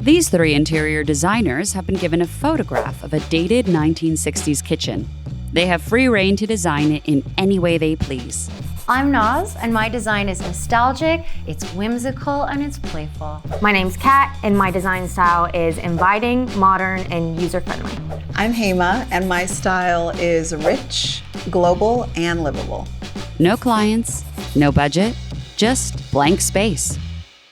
These three interior designers have been given a photograph of a dated 1960s kitchen. They have free reign to design it in any way they please. I'm Noz, and my design is nostalgic, it's whimsical, and it's playful. My name's Kat, and my design style is inviting, modern, and user-friendly. I'm Hema, and my style is rich, global, and livable. No clients, no budget, just blank space.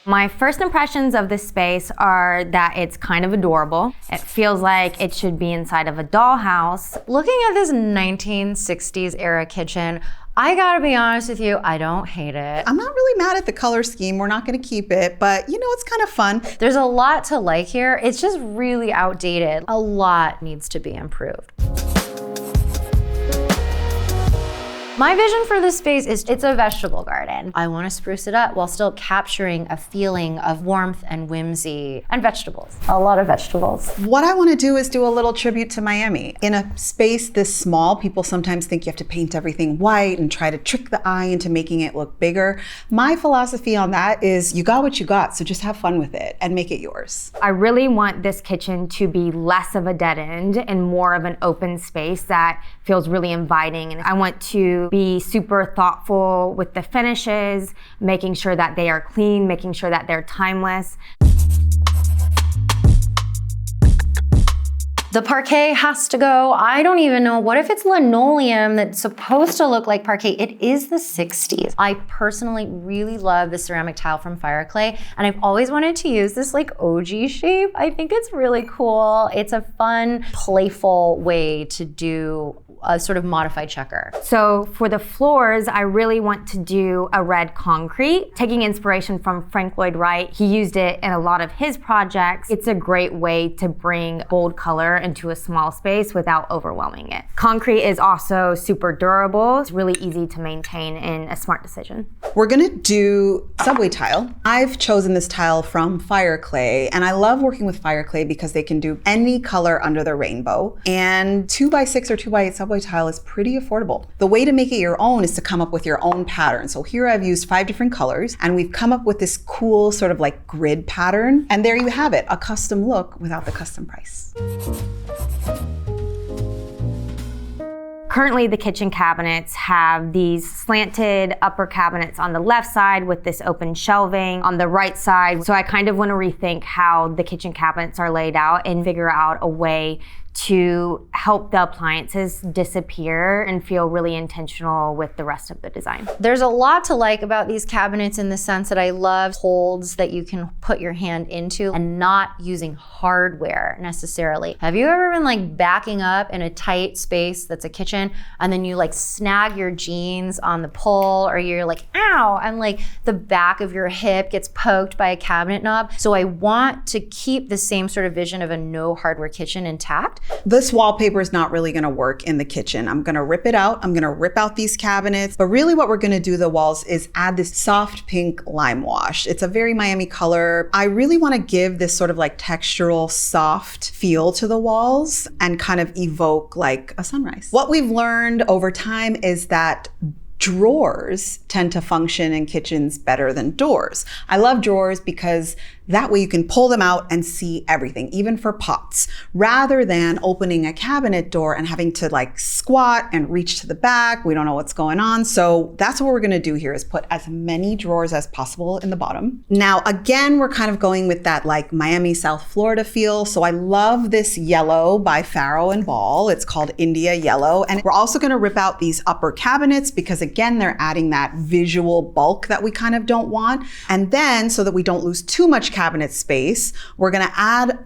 My first impressions of this space are that it's kind of adorable. It feels like it should be inside of a dollhouse. Looking at this 1960s era kitchen, I gotta be honest with you, I don't hate it. I'm not really mad at the color scheme. We're not gonna keep it, but you know, it's kind of fun. There's a lot to like here. It's just really outdated. A lot needs to be improved. My vision for this space is it's a vegetable garden. I want to spruce it up while still capturing a feeling of warmth and whimsy and vegetables. A lot of vegetables. What I want to do is do a little tribute to Miami. In a space this small, people sometimes think you have to paint everything white and try to trick the eye into making it look bigger. My philosophy on that is you got what you got, so just have fun with it and make it yours. I really want this kitchen to be less of a dead end and more of an open space that feels really inviting. And I want to be super thoughtful with the finishes, making sure that they are clean, making sure that they're timeless. The parquet has to go. I don't even know. What if it's linoleum that's supposed to look like parquet? It is the 60s. I personally really love the ceramic tile from Fireclay, and I've always wanted to use this like OG shape. I think it's really cool. It's a fun, playful way to do a sort of modified checker. So for the floors, I really want to do a red concrete, taking inspiration from Frank Lloyd Wright. He used it in a lot of his projects. It's a great way to bring bold color into a small space without overwhelming it. Concrete is also super durable. It's really easy to maintain and a smart decision. We're gonna do subway tile. I've chosen this tile from Fireclay, and I love working with Fireclay because they can do any color under the rainbow. And 2x6 or 2x8 subway tile is pretty affordable. The way to make it your own is to come up with your own pattern. So here I've used 5 different colors, and we've come up with this cool sort of like grid pattern. And there you have it, a custom look without the custom price. Currently, the kitchen cabinets have these slanted upper cabinets on the left side with this open shelving on the right side. So I kind of want to rethink how the kitchen cabinets are laid out and figure out a way to help the appliances disappear and feel really intentional with the rest of the design. There's a lot to like about these cabinets in the sense that I love holds that you can put your hand into and not using hardware necessarily. Have you ever been like backing up in a tight space that's a kitchen and then you like snag your jeans on the pole, or you're like, ow, and like the back of your hip gets poked by a cabinet knob? So I want to keep the same sort of vision of a no hardware kitchen intact. This wallpaper is not really gonna work in the kitchen. I'm gonna rip it out. I'm gonna rip out these cabinets. But really what we're gonna do to the walls is add this soft pink lime wash. It's a very Miami color. I really wanna give this sort of like textural, soft feel to the walls and kind of evoke like a sunrise. What we've learned over time is that drawers tend to function in kitchens better than doors. I love drawers because that way you can pull them out and see everything, even for pots, rather than opening a cabinet door and having to like squat and reach to the back. We don't know what's going on. So that's what we're gonna do here, is put as many drawers as possible in the bottom. Now, again, we're kind of going with that like Miami, South Florida feel. So I love this yellow by Farrow and Ball. It's called India Yellow. And we're also gonna rip out these upper cabinets because again, they're adding that visual bulk that we kind of don't want. And then so that we don't lose too much cabinet space, we're gonna add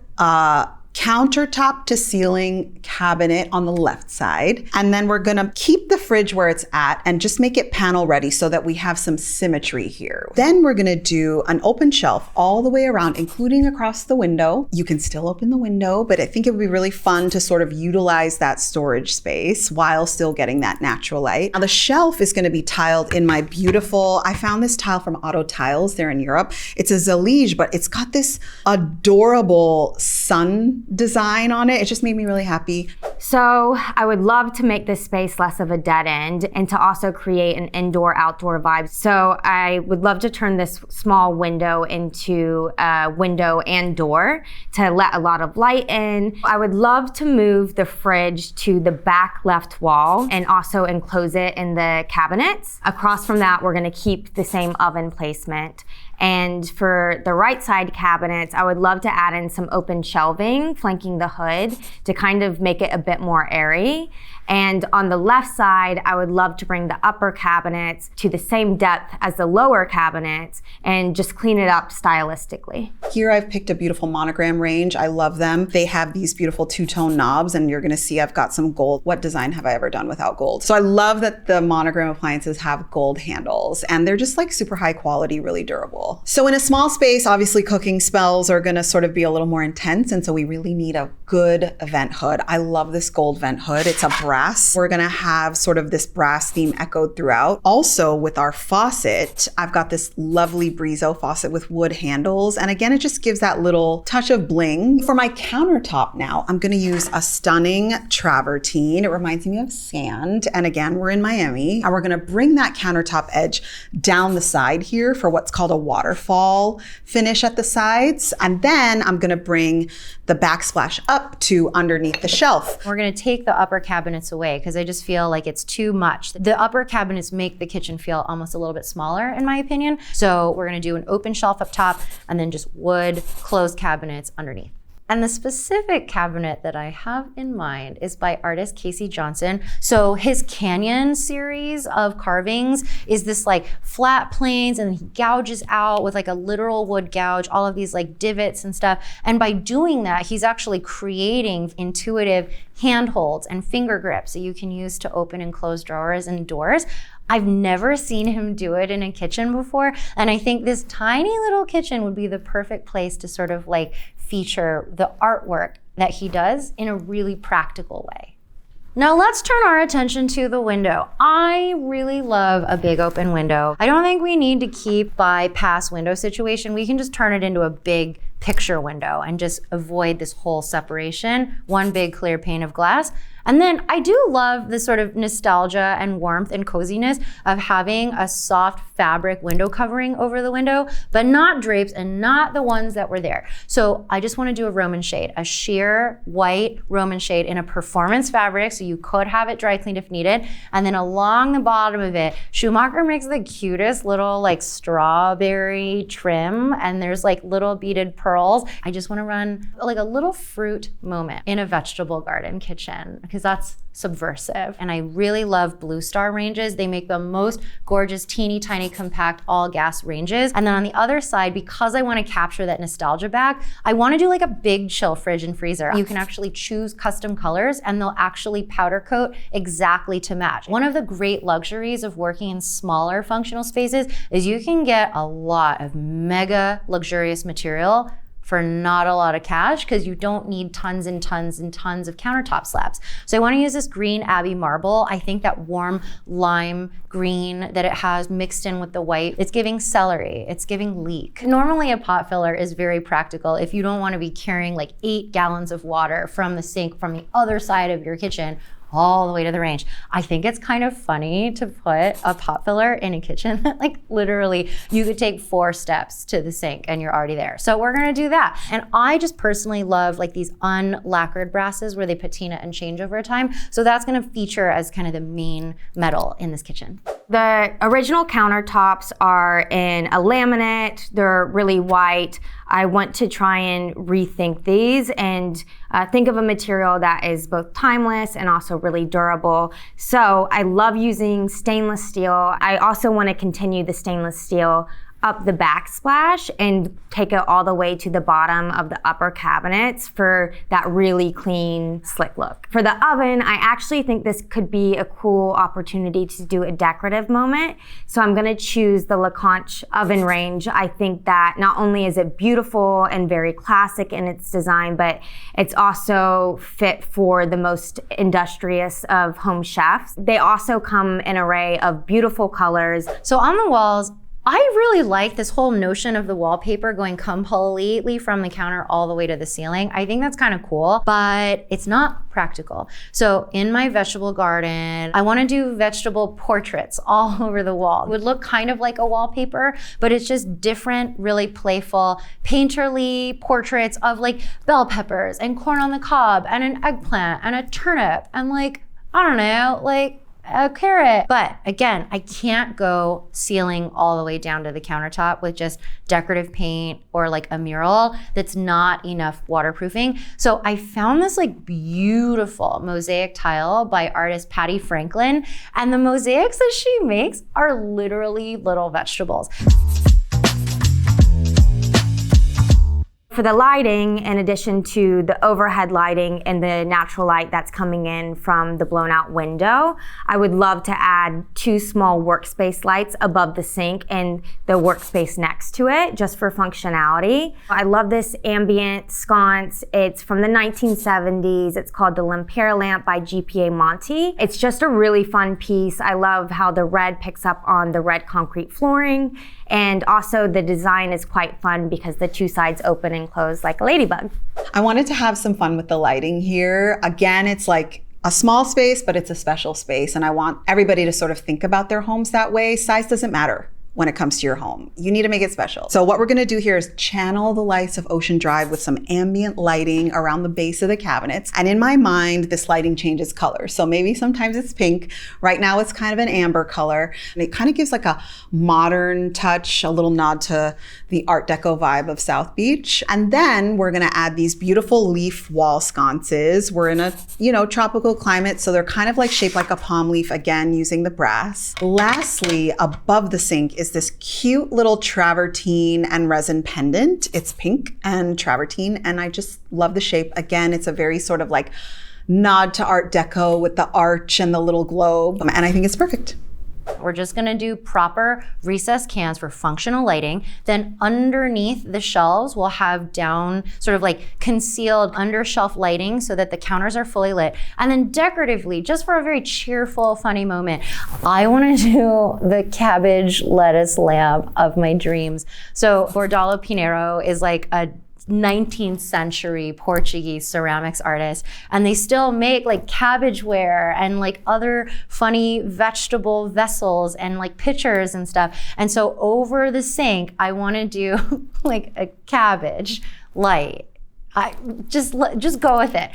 countertop to ceiling cabinet on the left side. And then we're gonna keep the fridge where it's at and just make it panel ready so that we have some symmetry here. Then we're gonna do an open shelf all the way around, including across the window. You can still open the window, but I think it would be really fun to sort of utilize that storage space while still getting that natural light. Now the shelf is gonna be tiled in my beautiful, I found this tile from Auto Tiles there in Europe. It's a Zalige, but it's got this adorable sun design on it. It just made me really happy. So I would love to make this space less of a dead end and to also create an indoor-outdoor vibe. So I would love to turn this small window into a window and door to let a lot of light in. I would love to move the fridge to the back left wall and also enclose it in the cabinets. Across from that, we're gonna keep the same oven placement. And for the right side cabinets, I would love to add in some open shelving flanking the hood to kind of make it a bit more airy. And on the left side, I would love to bring the upper cabinets to the same depth as the lower cabinets and just clean it up stylistically. Here I've picked a beautiful monogram range. I love them. They have these beautiful two-tone knobs, and you're gonna see I've got some gold. What design have I ever done without gold? So I love that the monogram appliances have gold handles, and they're just like super high quality, really durable. So in a small space, obviously cooking smells are gonna sort of be a little more intense, and so we really need a good vent hood. I love this gold vent hood. It's a brass. We're gonna have sort of this brass theme echoed throughout. Also with our faucet, I've got this lovely Brizo faucet with wood handles. And again, it just gives that little touch of bling. For my countertop now, I'm gonna use a stunning travertine. It reminds me of sand. And again, we're in Miami. And we're gonna bring that countertop edge down the side here for what's called a waterfall finish at the sides. And then I'm gonna bring the backsplash up to underneath the shelf. We're gonna take the upper cabinets away because I just feel like it's too much. The upper cabinets make the kitchen feel almost a little bit smaller in my opinion. So we're gonna do an open shelf up top and then just wood closed cabinets underneath. And the specific cabinet that I have in mind is by artist Casey Johnson. So his Canyon series of carvings is this like flat planes, and he gouges out with like a literal wood gouge, all of these like divots and stuff. And by doing that, he's actually creating intuitive handholds and finger grips that you can use to open and close drawers and doors. I've never seen him do it in a kitchen before. And I think this tiny little kitchen would be the perfect place to sort of like feature the artwork that he does in a really practical way. Now let's turn our attention to the window. I really love a big open window. I don't think we need to keep bypass window situation. We can just turn it into a big picture window and just avoid this whole separation, one big clear pane of glass. And then I do love the sort of nostalgia and warmth and coziness of having a soft fabric window covering over the window, but not drapes and not the ones that were there. So I just want to do a Roman shade, a sheer white Roman shade in a performance fabric, so you could have it dry cleaned if needed. And then along the bottom of it, Schumacher makes the cutest little like strawberry trim, and there's like little beaded pearls. I just want to run like a little fruit moment in a vegetable garden kitchen, because that's subversive. And I really love Blue Star ranges. They make the most gorgeous, teeny tiny, compact, all gas ranges. And then on the other side, because I want to capture that nostalgia back, I want to do like a big chill fridge and freezer. You can actually choose custom colors and they'll actually powder coat exactly to match. One of the great luxuries of working in smaller functional spaces is you can get a lot of mega luxurious material for not a lot of cash, because you don't need tons and tons and tons of countertop slabs. So I wanna use this green Abbey marble. I think that warm lime green that it has mixed in with the white, it's giving celery, it's giving leek. Normally a pot filler is very practical if you don't wanna be carrying like 8 gallons of water from the sink from the other side of your kitchen all the way to the range. I think it's kind of funny to put a pot filler in a kitchen that like literally you could take 4 steps to the sink and you're already there. So we're gonna do that. And I just personally love like these unlacquered brasses where they patina and change over time. So that's gonna feature as kind of the main metal in this kitchen. The original countertops are in a laminate. They're really white. I want to try and rethink these and think of a material that is both timeless and also really durable. So I love using stainless steel. I also want to continue the stainless steel up the backsplash and take it all the way to the bottom of the upper cabinets for that really clean, slick look. For the oven, I actually think this could be a cool opportunity to do a decorative moment. So I'm gonna choose the LeConte oven range. I think that not only is it beautiful and very classic in its design, but it's also fit for the most industrious of home chefs. They also come in an array of beautiful colors. So on the walls, I really like this whole notion of the wallpaper going completely from the counter all the way to the ceiling. I think that's kind of cool, but it's not practical. So in my vegetable garden, I want to do vegetable portraits all over the wall. It would look kind of like a wallpaper, but it's just different, really playful, painterly portraits of like bell peppers and corn on the cob and an eggplant and a turnip and like, I don't know, like a carrot. But again, I can't go ceiling all the way down to the countertop with just decorative paint or like a mural that's not enough waterproofing. So I found this like beautiful mosaic tile by artist Patty Franklin, and the mosaics that she makes are literally little vegetables. For the lighting, in addition to the overhead lighting and the natural light that's coming in from the blown out window, I would love to add 2 small workspace lights above the sink and the workspace next to it, just for functionality. I love this ambient sconce. It's from the 1970s. It's called the Lampere lamp by GPA Monti. It's just a really fun piece. I love how the red picks up on the red concrete flooring. And also the design is quite fun because the 2 sides open and close like a ladybug. I wanted to have some fun with the lighting here. Again, it's like a small space, but it's a special space. And I want everybody to sort of think about their homes that way. Size doesn't matter when it comes to your home. You need to make it special. So what we're gonna do here is channel the lights of Ocean Drive with some ambient lighting around the base of the cabinets. And in my mind, this lighting changes color. So maybe sometimes it's pink. Right now it's kind of an amber color. And it kind of gives like a modern touch, a little nod to the Art Deco vibe of South Beach. And then we're gonna add these beautiful leaf wall sconces. We're in a, tropical climate, so they're kind of like shaped like a palm leaf, again, using the brass. Lastly, above the sink is this cute little travertine and resin pendant. It's pink and travertine, and I just love the shape. Again, it's a very sort of like nod to Art Deco with the arch and the little globe, and I think it's perfect. We're just gonna do proper recessed cans for functional lighting. Then underneath the shelves, we'll have down sort of like concealed under shelf lighting so that the counters are fully lit. And then decoratively, just for a very cheerful, funny moment, I wanna do the cabbage lettuce lamp of my dreams. So Bordalo Pinheiro is like a 19th century Portuguese ceramics artist, and they still make like cabbageware and like other funny vegetable vessels and like pitchers and stuff. And so over the sink, I want to do like a cabbage light. I just go with it.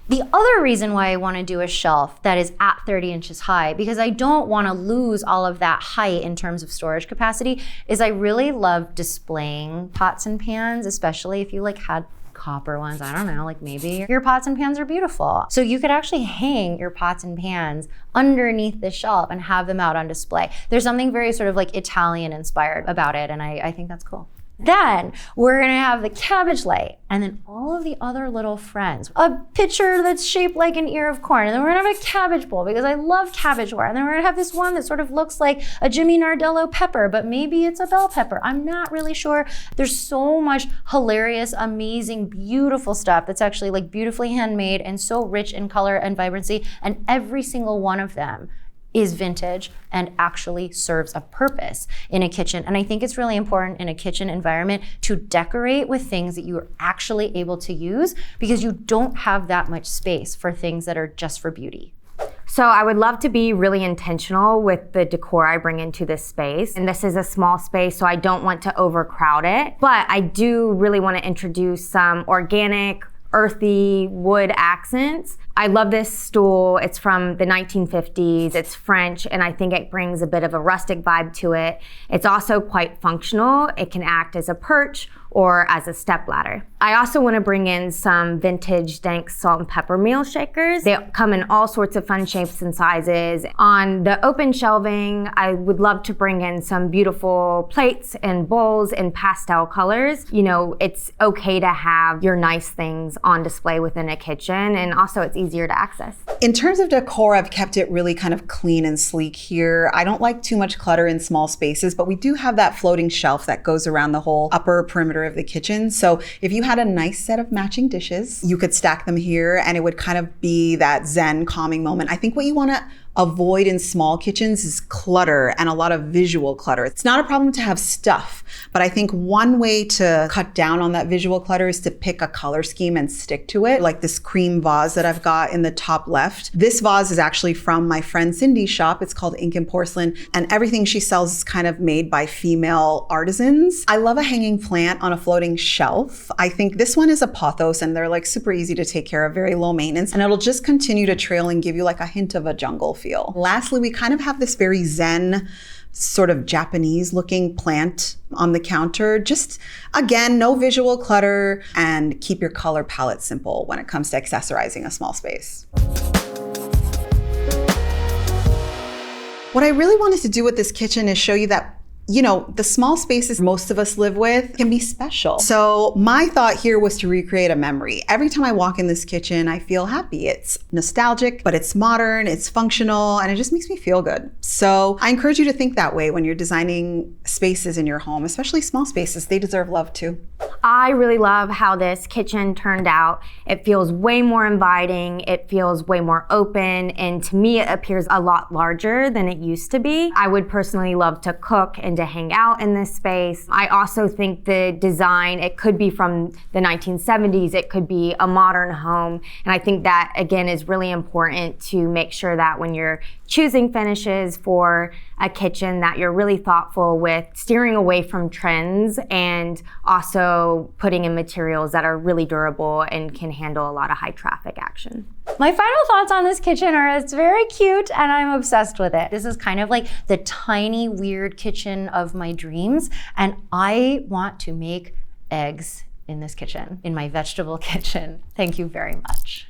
The other reason why I want to do a shelf that is at 30 inches high, because I don't want to lose all of that height in terms of storage capacity, is I really love displaying pots and pans, especially if you like had copper ones. I don't know, like maybe your pots and pans are beautiful. So you could actually hang your pots and pans underneath the shelf and have them out on display. There's something very sort of like Italian inspired about it, and I think that's cool. Then we're gonna have the cabbage light and then all of the other little friends. A pitcher that's shaped like an ear of corn, and then we're gonna have a cabbage bowl because I love cabbageware. And then we're gonna have this one that sort of looks like a Jimmy Nardello pepper, but maybe it's a bell pepper. I'm not really sure. There's so much hilarious, amazing, beautiful stuff that's actually like beautifully handmade and so rich in color and vibrancy, and every single one of them is vintage and actually serves a purpose in a kitchen. And I think it's really important in a kitchen environment to decorate with things that you are actually able to use, because you don't have that much space for things that are just for beauty. So I would love to be really intentional with the decor I bring into this space. And this is a small space, so I don't want to overcrowd it. But I do really want to introduce some organic, earthy wood accents. I love this stool. It's from the 1950s. It's French, and I think it brings a bit of a rustic vibe to it. It's also quite functional. It can act as a perch or as a stepladder. I also want to bring in some vintage dank salt and pepper meal shakers. They come in all sorts of fun shapes and sizes. On the open shelving, I would love to bring in some beautiful plates and bowls in pastel colors. You know, it's okay to have your nice things on display within a kitchen, and also it's easier to access. In terms of decor, I've kept it really kind of clean and sleek here. I don't like too much clutter in small spaces, but we do have that floating shelf that goes around the whole upper perimeter of the kitchen. So if you had a nice set of matching dishes, you could stack them here and it would kind of be that Zen calming moment. I think what you want to avoid in small kitchens is clutter and a lot of visual clutter. It's not a problem to have stuff, but I think one way to cut down on that visual clutter is to pick a color scheme and stick to it. Like this cream vase that I've got in the top left. This vase is actually from my friend Cindy's shop. It's called Ink and Porcelain, and everything she sells is kind of made by female artisans. I love a hanging plant on a floating shelf. I think this one is a pothos, and they're like super easy to take care of, very low maintenance, and it'll just continue to trail and give you like a hint of a jungle feel. Lastly, we kind of have this very zen, sort of Japanese looking plant on the counter. Just again, no visual clutter, and keep your color palette simple when it comes to accessorizing a small space. What I really wanted to do with this kitchen is show you that, you know, the small spaces most of us live with can be special. So my thought here was to recreate a memory. Every time I walk in this kitchen, I feel happy. It's nostalgic, but it's modern, it's functional, and it just makes me feel good. So I encourage you to think that way when you're designing spaces in your home, especially small spaces. They deserve love too. I really love how this kitchen turned out. It feels way more inviting. It feels way more open. And to me, it appears a lot larger than it used to be. I would personally love to cook and to hang out in this space. I also think the design, it could be from the 1970s. It could be a modern home. And I think that, again, is really important to make sure that when you're choosing finishes for a kitchen, that you're really thoughtful with steering away from trends and also putting in materials that are really durable and can handle a lot of high traffic action. My final thoughts on this kitchen are it's very cute and I'm obsessed with it. This is kind of like the tiny, weird kitchen of my dreams, and I want to make eggs in this kitchen, in my vegetable kitchen. Thank you very much.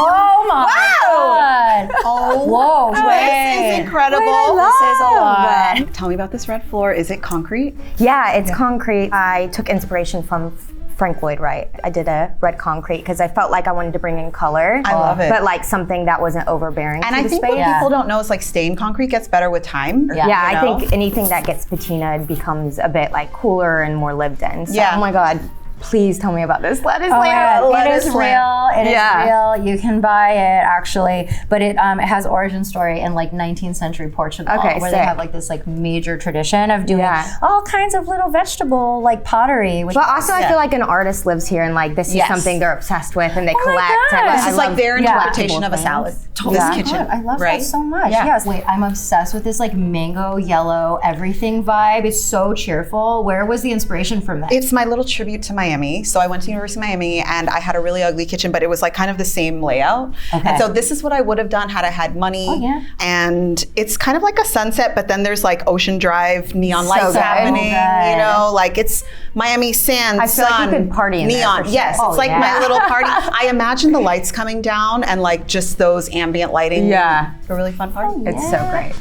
Oh my God. Oh, whoa, this is incredible. This is a lot. Tell me about this red floor. Is it concrete? Yeah, it's concrete. I took inspiration from Frank Lloyd Wright. I did a red concrete because I felt like I wanted to bring in color. I love it. But like something that wasn't overbearing And to I the think space. what people don't know is like stained concrete gets better with time. Yeah, you know? I think anything that gets patinaed becomes a bit like cooler and more lived in. So, Yeah. oh my God, please tell me about this lettuce Oh lamp. my God, it is real. It is Yeah. real. You can buy it actually, but it has origin story in like 19th century Portugal, Okay, where sick. they have like this like major tradition of doing Yeah. all kinds of little vegetable like pottery. Which But also, I feel like an artist lives here, and like this is Yes. something they're obsessed with, and they my collect. God. I This is like their love interpretation collectible of a things. salad. Yeah. This kitchen. I love right? that so much. Yeah. Yes. Wait, I'm obsessed with this like mango yellow everything vibe. It's so cheerful. Where was the inspiration from that? It's my little tribute to Miami. So I went to University of Miami and I had a really ugly kitchen, but it was like kind of the same layout. Okay. And so this is what I would have done had I had money. Oh, yeah. And it's kind of like a sunset, but then there's like Ocean Drive, neon So lights good. happening, Oh, good. you know, like it's Miami sand, I feel sun, like you could party in there neon. for sure. Yes, Oh, it's like yeah. my little party. I imagine the lights coming down and like just those ambient lighting. Yeah. A really fun party. It's so great.